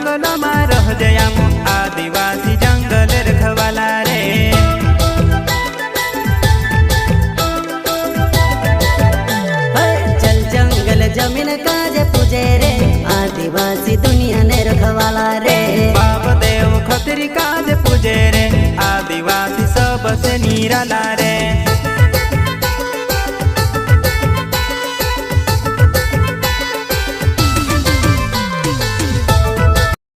जंगलમાં રહજે આમ आदिवासी जंगल रखवाला रे। चल जंगल जमीन काजे पूजे रे आदिवासी दुनिया ने रखवाला रे। बाप देव खतरी काजे पूजे रे आदिवासी सबसे निराला रे।